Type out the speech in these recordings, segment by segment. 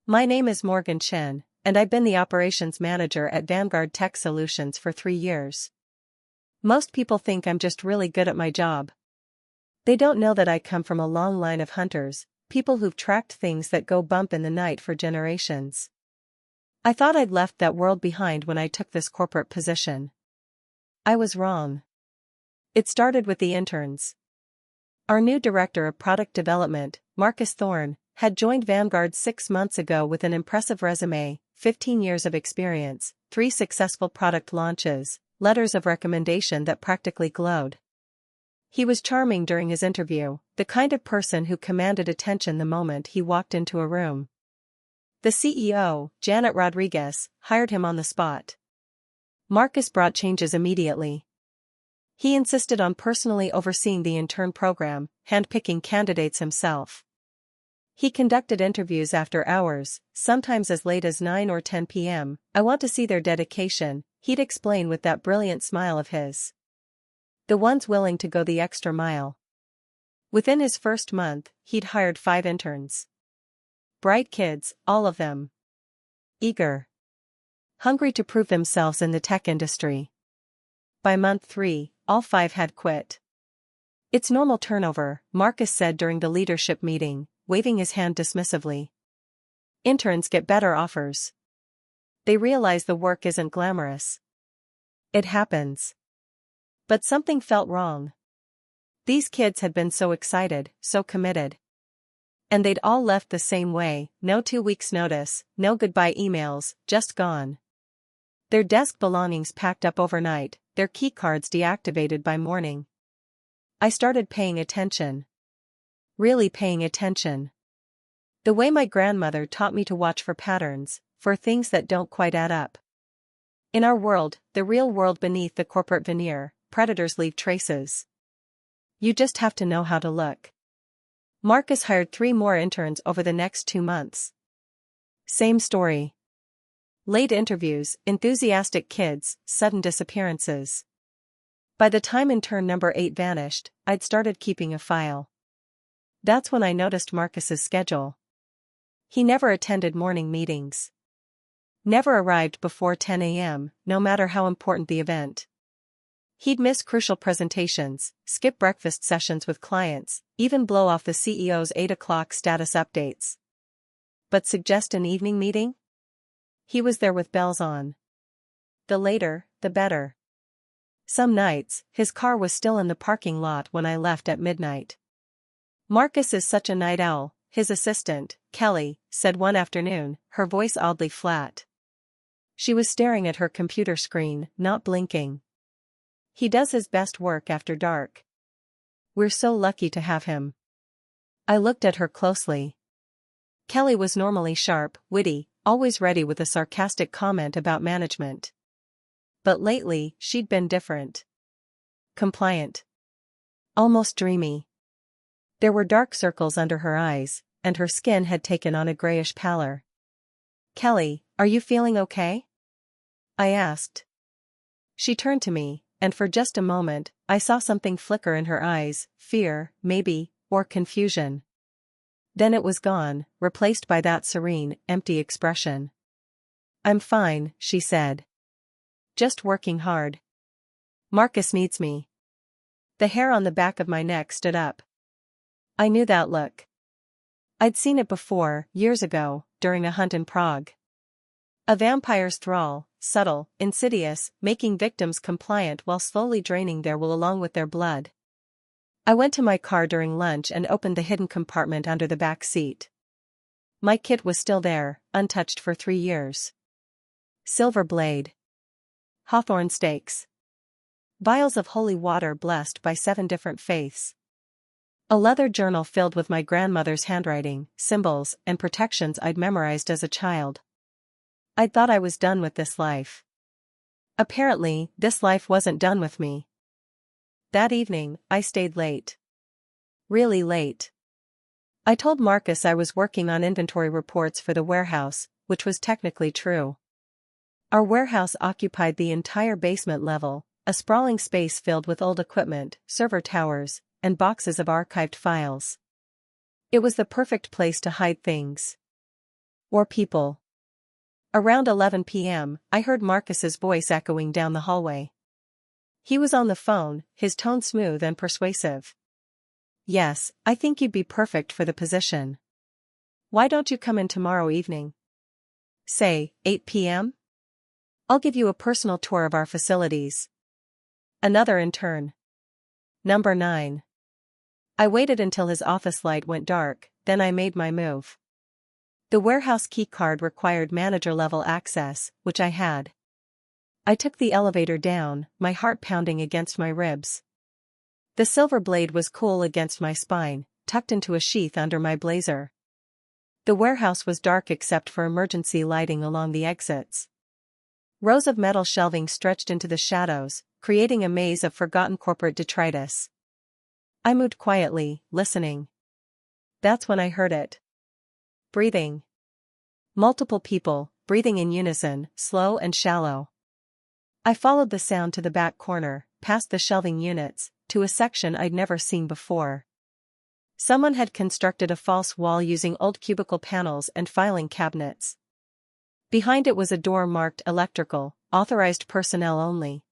My name is Morgan Chen, and I've been the operations manager at Vanguard Tech Solutions for 3 years. Most people think I'm just really good at my job. They don't know that I come from a long line of hunters, people who've tracked things that go bump in the night for generations. I thought I'd left that world behind when I took this corporate position. I was wrong. It started with the interns. Our new director of product development, Thorne, had joined Vanguard 6 months ago with an impressive resume, 15 years of experience, 3 successful product launches, letters of recommendation that practically glowed. He was charming during his interview, the kind of person who commanded attention the moment he walked into a room. The CEO, Janet Rodriguez, hired him on the spot. Marcus brought changes immediately. He insisted on personally overseeing the intern program, handpicking candidates himself. He conducted interviews after hours, sometimes as late as 9 or 10 p.m. "I want to see their dedication," he'd explain with that brilliant smile of his. The ones willing to go the extra mile. Within his first month, he'd hired 5 interns. Bright kids, all of them. Eager. Hungry to prove themselves in the tech industry. By month 3, all 5 had quit. "It's normal turnover," Marcus said during the leadership meeting, waving his hand dismissively. "Interns get better offers. They realize the work isn't glamorous. It happens." But something felt wrong. These kids had been so excited, so committed. And they'd all left the same way, no 2 weeks' notice, no goodbye emails, just gone. Their desk belongings packed up overnight, their key cards deactivated by morning. I started paying attention. Really paying attention. The way my grandmother taught me to watch for patterns, for things that don't quite add up. In our world, the real world beneath the corporate veneer, predators leave traces. You just have to know how to look. Marcus hired 3 more interns over the next 2 months. Same story. Late interviews, enthusiastic kids, sudden disappearances. By the time intern number 8 vanished, I'd started keeping a file. That's when I noticed Marcus's schedule. He never attended morning meetings. Never arrived before 10 a.m., no matter how important the event. He'd miss crucial presentations, skip breakfast sessions with clients, even blow off the CEO's 8 o'clock status updates. But suggest an evening meeting? He was there with bells on. The later, the better. Some nights, his car was still in the parking lot when I left at midnight. "Marcus is such a night owl," his assistant, Kelly, said one afternoon, her voice oddly flat. She was staring at her computer screen, not blinking. "He does his best work after dark. We're so lucky to have him." I looked at her closely. Kelly was normally sharp, witty, always ready with a sarcastic comment about management. But lately, she'd been different. Compliant. Almost dreamy. There were dark circles under her eyes, and her skin had taken on a grayish pallor. "Kelly, are you feeling okay?" I asked. She turned to me, and for just a moment, I saw something flicker in her eyes, fear, maybe, or confusion. Then it was gone, replaced by that serene, empty expression. "I'm fine," she said. "Just working hard. Marcus needs me." The hair on the back of my neck stood up. I knew that look. I'd seen it before, years ago, during a hunt in Prague. A vampire's thrall, subtle, insidious, making victims compliant while slowly draining their will along with their blood. I went to my car during lunch and opened the hidden compartment under the back seat. My kit was still there, untouched for 3 years. Silver blade. Hawthorne stakes. Vials of holy water blessed by 7 different faiths. A leather journal filled with my grandmother's handwriting, symbols, and protections I'd memorized as a child. I'd thought I was done with this life. Apparently, this life wasn't done with me. That evening, I stayed late. Really late. I told Marcus I was working on inventory reports for the warehouse, which was technically true. Our warehouse occupied the entire basement level, a sprawling space filled with old equipment, server towers, and boxes of archived files. It was the perfect place to hide things. Or people. Around 11 p.m., I heard Marcus's voice echoing down the hallway. He was on the phone, his tone smooth and persuasive. "Yes, I think you'd be perfect for the position. Why don't you come in tomorrow evening? Say, 8 p.m.? I'll give you a personal tour of our facilities." Another intern. Number 9. I waited until his office light went dark, then I made my move. The warehouse key card required manager-level access, which I had. I took the elevator down, my heart pounding against my ribs. The silver blade was cool against my spine, tucked into a sheath under my blazer. The warehouse was dark except for emergency lighting along the exits. Rows of metal shelving stretched into the shadows, creating a maze of forgotten corporate detritus. I moved quietly, listening. That's when I heard it. Breathing. Multiple people, breathing in unison, slow and shallow. I followed the sound to the back corner, past the shelving units, to a section I'd never seen before. Someone had constructed a false wall using old cubicle panels and filing cabinets. Behind it was a door marked electrical, authorized personnel only.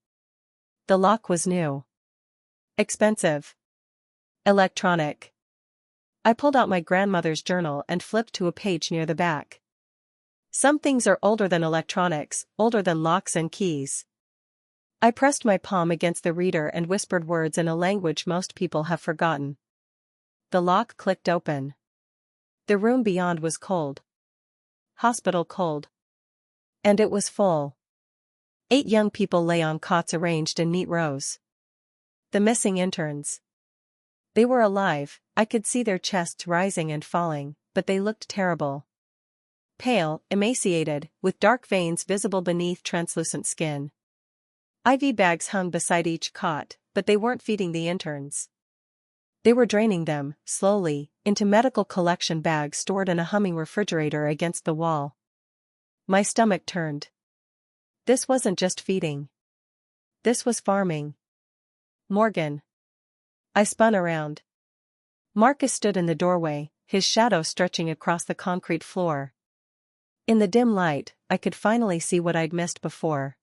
The lock was new. Expensive. Electronic. I pulled out my grandmother's journal and flipped to a page near the back. Some things are older than electronics, older than locks and keys. I pressed my palm against the reader and whispered words in a language most people have forgotten. The lock clicked open. The room beyond was cold. Hospital cold. And it was full. 8 young people lay on cots arranged in neat rows. The missing interns. They were alive, I could see their chests rising and falling, but they looked terrible. Pale, emaciated, with dark veins visible beneath translucent skin. IV bags hung beside each cot, but they weren't feeding the interns. They were draining them, slowly, into medical collection bags stored in a humming refrigerator against the wall. My stomach turned. This wasn't just feeding. This was farming. Morgan. I spun around. Marcus stood in the doorway, his shadow stretching across the concrete floor. In the dim light, I could finally see what I'd missed before.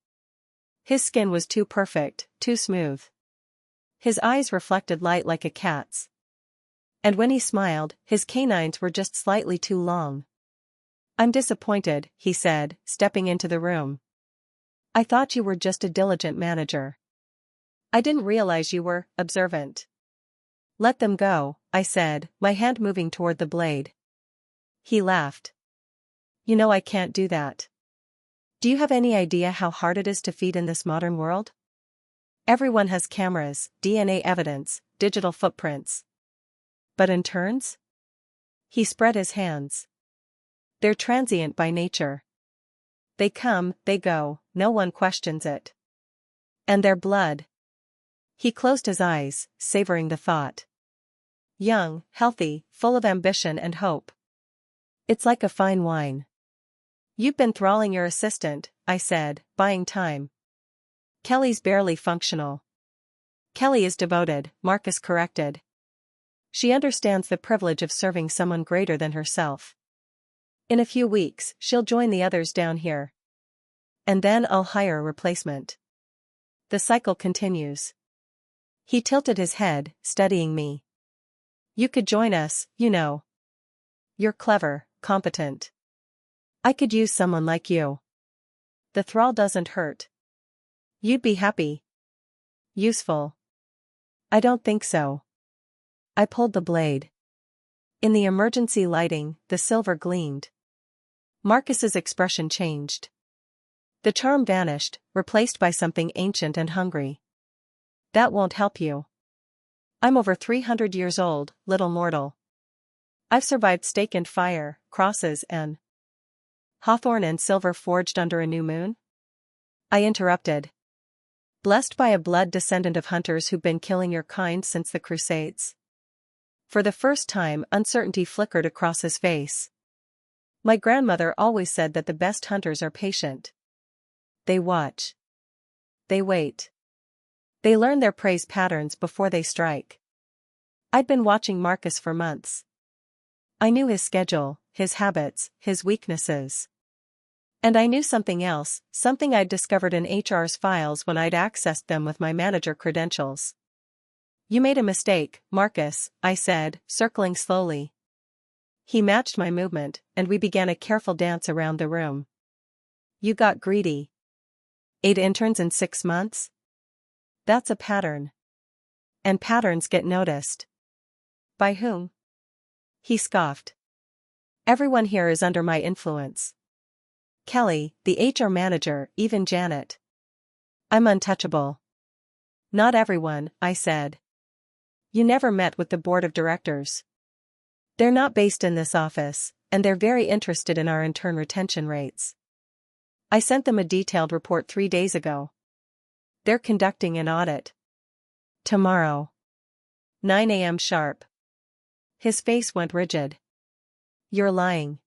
His skin was too perfect, too smooth. His eyes reflected light like a cat's. And when he smiled, his canines were just slightly too long. "I'm disappointed," he said, stepping into the room. "I thought you were just a diligent manager. I didn't realize you were observant." "Let them go," I said, my hand moving toward the blade. He laughed. "You know I can't do that. Do you have any idea how hard it is to feed in this modern world? Everyone has cameras, DNA evidence, digital footprints. But interns?" He spread his hands. "They're transient by nature. They come, they go, no one questions it. And their blood." He closed his eyes, savoring the thought. "Young, healthy, full of ambition and hope. It's like a fine wine." "You've been thralling your assistant," I said, buying time. "Kelly's barely functional." "Kelly is devoted," Marcus corrected. "She understands the privilege of serving someone greater than herself. In a few weeks, she'll join the others down here. And then I'll hire a replacement. The cycle continues." He tilted his head, studying me. "You could join us, you know. You're clever, competent. I could use someone like you. The thrall doesn't hurt. You'd be happy. Useful." "I don't think so." I pulled the blade. In the emergency lighting, the silver gleamed. Marcus's expression changed. The charm vanished, replaced by something ancient and hungry. "That won't help you. I'm over 300 years old, little mortal. I've survived stake and fire, crosses and hawthorn and silver forged under a new moon?" I interrupted. "Blessed by a blood descendant of hunters who've been killing your kind since the Crusades." For the first time, uncertainty flickered across his face. "My grandmother always said that the best hunters are patient. They watch. They wait. They learn their prey's patterns before they strike." I'd been watching Marcus for months. I knew his schedule, his habits, his weaknesses. And I knew something else, something I'd discovered in HR's files when I'd accessed them with my manager credentials. "You made a mistake, Marcus," I said, circling slowly. He matched my movement, and we began a careful dance around the room. "You got greedy. 8 interns in 6 months? That's a pattern. And patterns get noticed." "By whom?" He scoffed. "Everyone here is under my influence. Kelly, the HR manager, even Janet. I'm untouchable." "Not everyone," I said. "You never met with the board of directors. They're not based in this office, and they're very interested in our intern retention rates. I sent them a detailed report 3 days ago. They're conducting an audit. Tomorrow. 9 a.m. sharp." His face went rigid. "You're lying."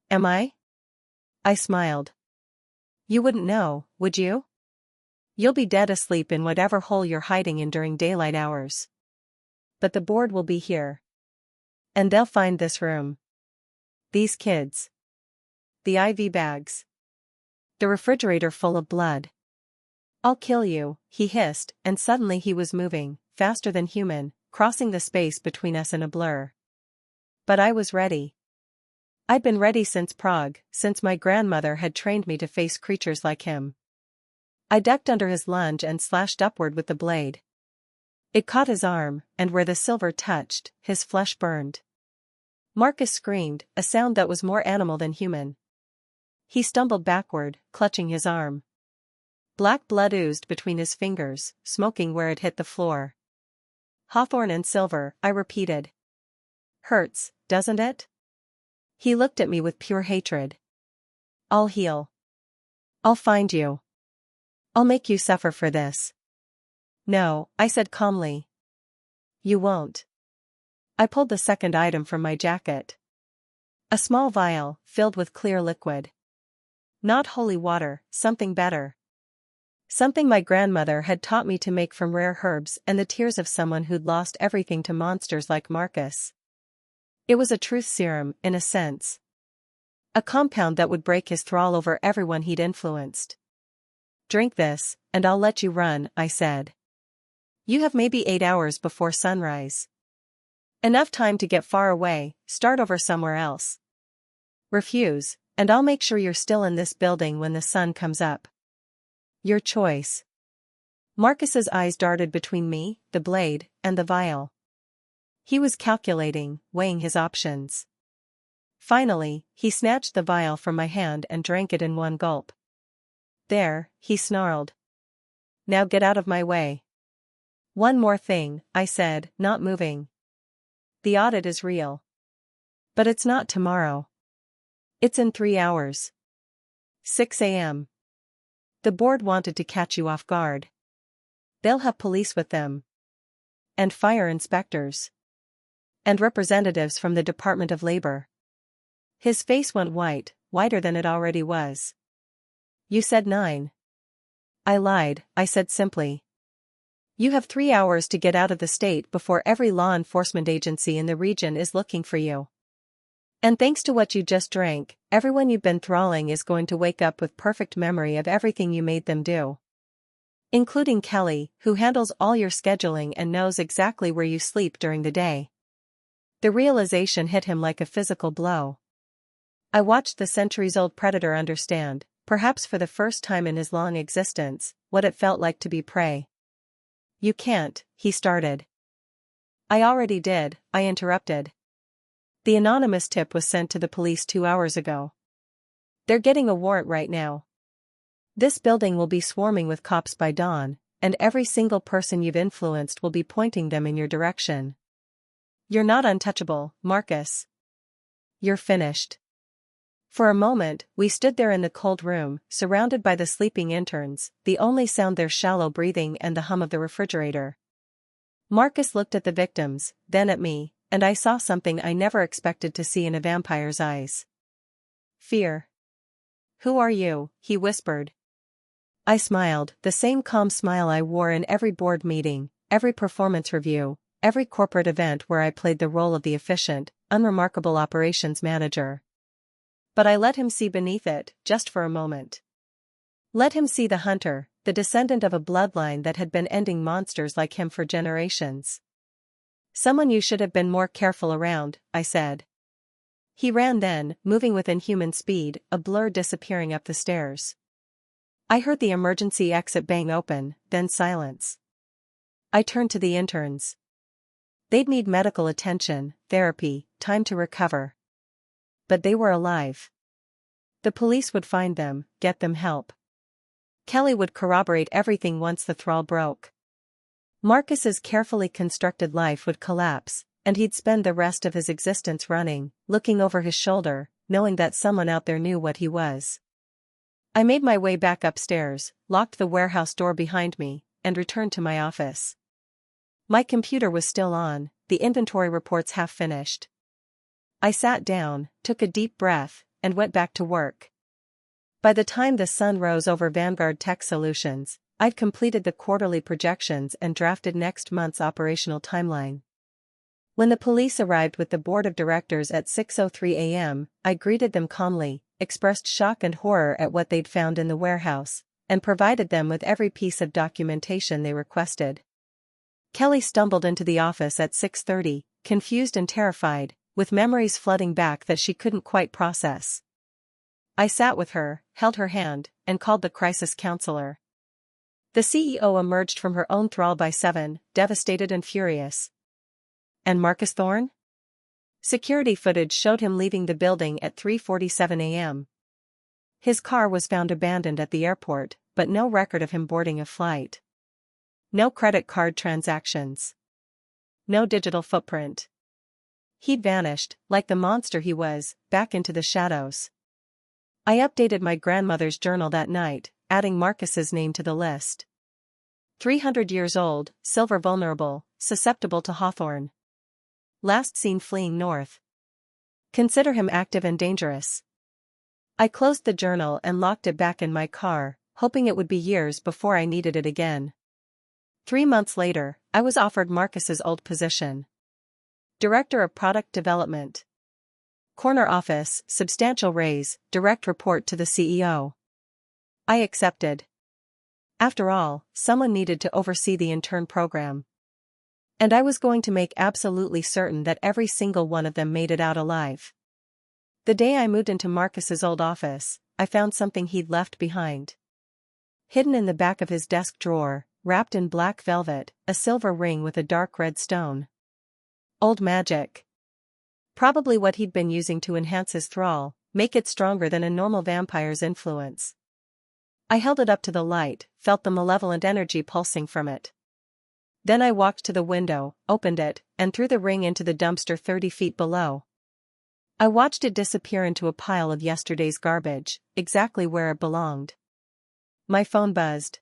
"Am I?" I smiled. "You wouldn't know, would you? You'll be dead asleep in whatever hole you're hiding in during daylight hours. But the board will be here. And they'll find this room. These kids. The IV bags. The refrigerator full of blood. I'll kill you," he hissed, and suddenly he was moving, faster than human, crossing the space between us in a blur. But I was ready. I'd been ready since Prague, since my grandmother had trained me to face creatures like him. I ducked under his lunge and slashed upward with the blade. It caught his arm, and where the silver touched, his flesh burned. Marcus screamed, a sound that was more animal than human. He stumbled backward, clutching his arm. Black blood oozed between his fingers, smoking where it hit the floor. "Hawthorne and silver," I repeated. "Hurts, doesn't it?" He looked at me with pure hatred. "I'll heal. I'll find you. I'll make you suffer for this." "No," I said calmly. "You won't." I pulled the second item from my jacket. A small vial, filled with clear liquid. Not holy water, something better. Something my grandmother had taught me to make from rare herbs and the tears of someone who'd lost everything to monsters like Marcus. It was a truth serum, in a sense. A compound that would break his thrall over everyone he'd influenced. "Drink this, and I'll let you run," I said. "You have maybe 8 hours before sunrise. Enough time to get far away, start over somewhere else. Refuse, and I'll make sure you're still in this building when the sun comes up. Your choice." Marcus's eyes darted between me, the blade, and the vial. He was calculating, weighing his options. Finally, he snatched the vial from my hand and drank it in one gulp. "There," he snarled. "Now get out of my way." "One more thing," I said, not moving. "The audit is real. But it's not tomorrow. It's in 3 hours. 6 a.m. The board wanted to catch you off guard. They'll have police with them. And fire inspectors. And representatives from the Department of Labor." His face went white, whiter than it already was. "You said 9. I lied," I said simply. "You have 3 hours to get out of the state before every law enforcement agency in the region is looking for you. And thanks to what you just drank, everyone you've been thralling is going to wake up with perfect memory of everything you made them do. Including Kelly, who handles all your scheduling and knows exactly where you sleep during the day." The realization hit him like a physical blow. I watched the centuries-old predator understand, perhaps for the first time in his long existence, what it felt like to be prey. "You can't," he started. "I already did," I interrupted. "The anonymous tip was sent to the police 2 hours ago. They're getting a warrant right now. This building will be swarming with cops by dawn, and every single person you've influenced will be pointing them in your direction. You're not untouchable, Marcus. You're finished." For a moment, we stood there in the cold room, surrounded by the sleeping interns, the only sound their shallow breathing and the hum of the refrigerator. Marcus looked at the victims, then at me, and I saw something I never expected to see in a vampire's eyes. Fear. "Who are you?" he whispered. I smiled, the same calm smile I wore in every board meeting, every performance review, every corporate event where I played the role of the efficient, unremarkable operations manager. But I let him see beneath it, just for a moment. Let him see the hunter, the descendant of a bloodline that had been ending monsters like him for generations. "Someone you should have been more careful around," I said. He ran then, moving with inhuman speed, a blur disappearing up the stairs. I heard the emergency exit bang open, then silence. I turned to the interns. They'd need medical attention, therapy, time to recover. But they were alive. The police would find them, get them help. Kelly would corroborate everything once the thrall broke. Marcus's carefully constructed life would collapse, and he'd spend the rest of his existence running, looking over his shoulder, knowing that someone out there knew what he was. I made my way back upstairs, locked the warehouse door behind me, and returned to my office. My computer was still on, the inventory reports half finished. I sat down, took a deep breath, and went back to work. By the time the sun rose over Vanguard Tech Solutions, I'd completed the quarterly projections and drafted next month's operational timeline. When the police arrived with the board of directors at 6:03 a.m., I greeted them calmly, expressed shock and horror at what they'd found in the warehouse, and provided them with every piece of documentation they requested. Kelly stumbled into the office at 6:30, confused and terrified, with memories flooding back that she couldn't quite process. I sat with her, held her hand, and called the crisis counselor. The CEO emerged from her own thrall by 7, devastated and furious. And Marcus Thorne? Security footage showed him leaving the building at 3:47 a.m. His car was found abandoned at the airport, but no record of him boarding a flight. No credit card transactions. No digital footprint. He'd vanished, like the monster he was, back into the shadows. I updated my grandmother's journal that night, adding Marcus's name to the list. 300 years old, silver vulnerable, susceptible to hawthorn. Last seen fleeing north. Consider him active and dangerous. I closed the journal and locked it back in my car, hoping it would be years before I needed it again. 3 months later, I was offered Marcus's old position. Director of Product Development. Corner office, substantial raise, direct report to the CEO. I accepted. After all, someone needed to oversee the intern program. And I was going to make absolutely certain that every single one of them made it out alive. The day I moved into Marcus's old office, I found something he'd left behind. Hidden in the back of his desk drawer, wrapped in black velvet, a silver ring with a dark red stone. Old magic. Probably what he'd been using to enhance his thrall, make it stronger than a normal vampire's influence. I held it up to the light, felt the malevolent energy pulsing from it. Then I walked to the window, opened it, and threw the ring into the dumpster 30 feet below. I watched it disappear into a pile of yesterday's garbage, exactly where it belonged. My phone buzzed.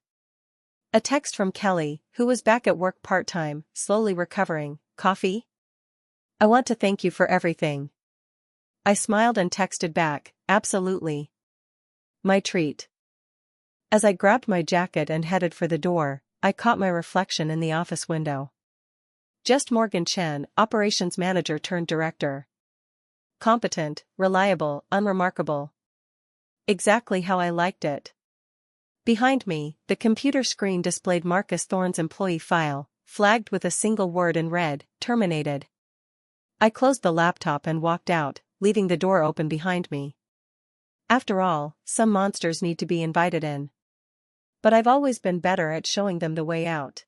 A text from Kelly, who was back at work part-time, slowly recovering. "Coffee? I want to thank you for everything." I smiled and texted back, "Absolutely. My treat." As I grabbed my jacket and headed for the door, I caught my reflection in the office window. Just Morgan Chen, operations manager turned director. Competent, reliable, unremarkable. Exactly how I liked it. Behind me, the computer screen displayed Marcus Thorne's employee file, flagged with a single word in red, terminated. I closed the laptop and walked out, leaving the door open behind me. After all, some monsters need to be invited in. But I've always been better at showing them the way out.